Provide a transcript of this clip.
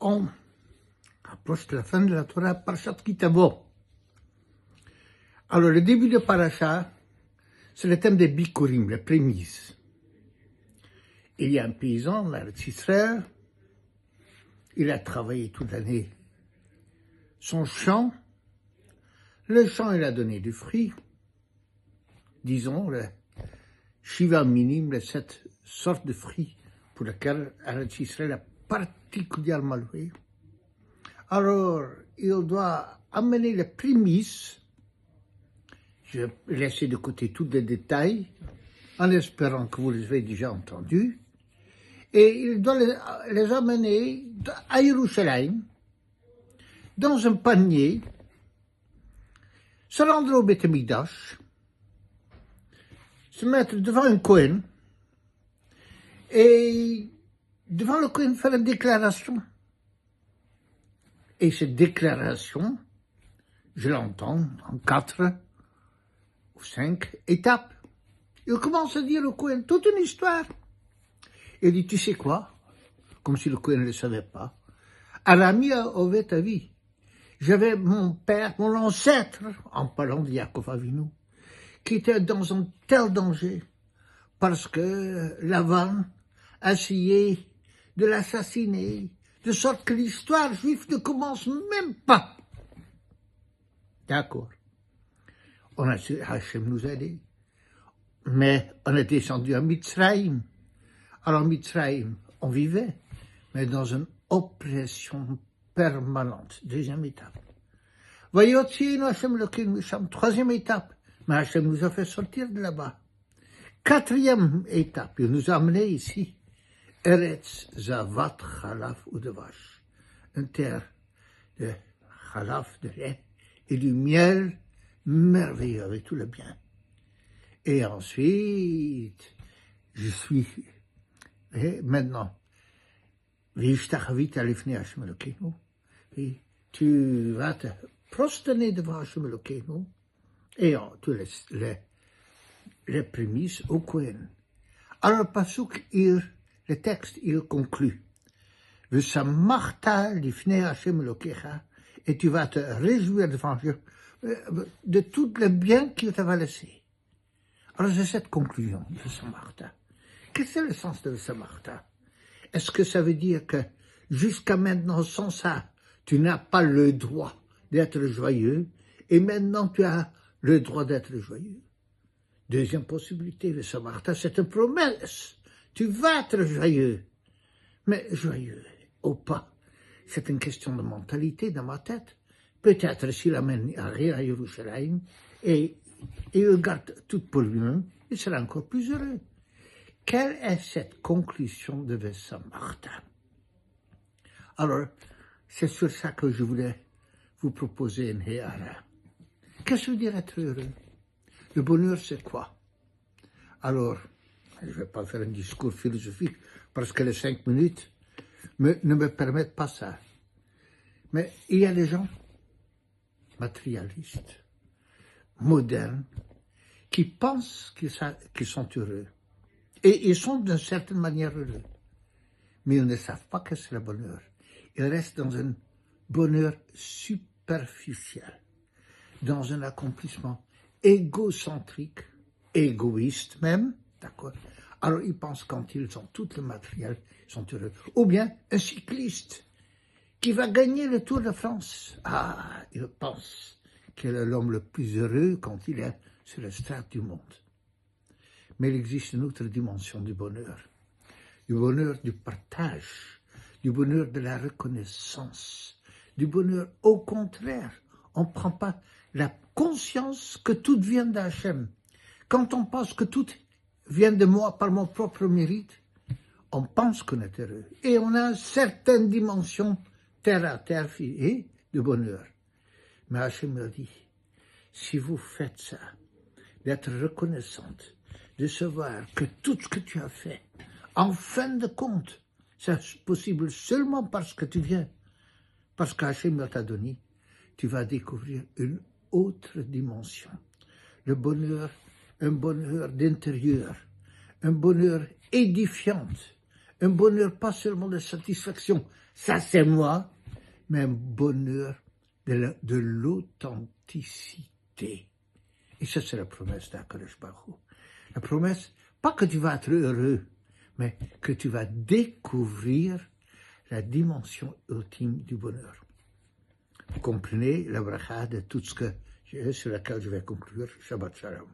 on approche de la fin de la Torah, Parashat Ki Tavo. Alors, le début de Parashat, c'est le thème des Bikurim, les prémices. Il y a un paysan, l'Eretz Israël, il a travaillé toute l'année son champ. Le champ, il a donné du fruit. Disons, le Shiva minime, les 7 sortes de fruits pour lesquels Eretz Israël a particulièrement loué. Alors, il doit amener les prémices. Je vais laisser de côté tous les détails, en espérant que vous les avez déjà entendus. Et il doit les amener à Yerushalayim, dans un panier, se rendre au Beth Amikdash, se mettre devant un Kohen, et devant le Kohen faire une déclaration. Et cette déclaration, je l'entends en 4 ou 5 étapes. Il commence à dire au Kohen toute une histoire. Il dit, tu sais quoi? Comme si le Kohen ne le savait pas. Aramia Ovet Avi. J'avais mon père, mon ancêtre, en parlant de Yaakov Avinu, qui était dans un tel danger, parce que Lavan a essayé de l'assassiner, de sorte que l'histoire juive ne commence même pas. D'accord. Hachem nous a aidés. Mais on est descendu à Mitzrayim. Alors Mitzrayim, on vivait, mais dans une oppression permanente. Deuxième étape. Vayotzienu Hachem Elokeinu Misham. Troisième étape. Mais Hachem nous a fait sortir de là-bas. Quatrième étape. Il nous a amenés ici. Eretz Zavat Chalaf Udevash. Une terre de Chalaf, de lait, et du miel merveilleux avec tout le bien. Et ensuite, je suis, et maintenant, Vishtachavit Alifnei Hachem Elokeinu. Et tu vas te prosterner devant Hachem Elokeinu et tu laisses les prémices au Kohen. Alors, Pasuk, le texte, il conclut. V'samachta lifnei Hachem Elokecha, et tu vas te réjouir devant Dieu de tout le bien qu'il t'ava laissé. Alors, c'est cette conclusion de Samarta. Quel est le sens de Samarta? Est-ce que ça veut dire que jusqu'à maintenant, sans ça, tu n'as pas le droit d'être joyeux, et maintenant tu as le droit d'être joyeux? Deuxième possibilité, le Samarta, c'est une promesse. Tu vas être joyeux. Mais joyeux ou pas, c'est une question de mentalité dans ma tête. Peut-être s'il amène à Yerushalayim et il garde tout pour lui-même, il sera encore plus heureux. Quelle est cette conclusion de Samarta? Alors, c'est sur ça que je voulais vous proposer une héara. Qu'est-ce que ça veut dire être heureux? Le bonheur, c'est quoi? Alors, je ne vais pas faire un discours philosophique parce que les 5 minutes ne me permettent pas ça. Mais il y a des gens matérialistes, modernes, qui pensent qu'ils sont heureux. Et ils sont d'une certaine manière heureux. Mais ils ne savent pas que c'est le bonheur. Ils restent dans un bonheur superficiel, dans un accomplissement égocentrique, égoïste même, d'accord? Alors ils pensent quand ils ont tout le matériel, ils sont heureux. Ou bien un cycliste qui va gagner le Tour de France. Ah, il pense qu'il est l'homme le plus heureux quand il est sur le stade du monde. Mais il existe une autre dimension du bonheur du partage, du bonheur de la reconnaissance, du bonheur au contraire. On ne prend pas la conscience que tout vient d'Hachem. Quand on pense que tout vient de moi par mon propre mérite, on pense qu'on est heureux. Et on a une certaine dimension terre à terre et de bonheur. Mais Hachem me dit, si vous faites ça, d'être reconnaissante, de savoir que tout ce que tu as fait, en fin de compte, c'est possible seulement parce que tu viens, parce qu'Hachem t'a donné, tu vas découvrir une autre dimension. Le bonheur, un bonheur d'intérieur, un bonheur édifiant, Un bonheur pas seulement de satisfaction, ça c'est moi, mais un bonheur de l'authenticité. Et ça, c'est la promesse d'Akadosh Baruch Hu. La promesse, pas que tu vas être heureux, mais que tu vas découvrir la dimension ultime du bonheur. Vous comprenez la bracha de tout ce que sur laquelle je vais conclure. Shabbat Shalom.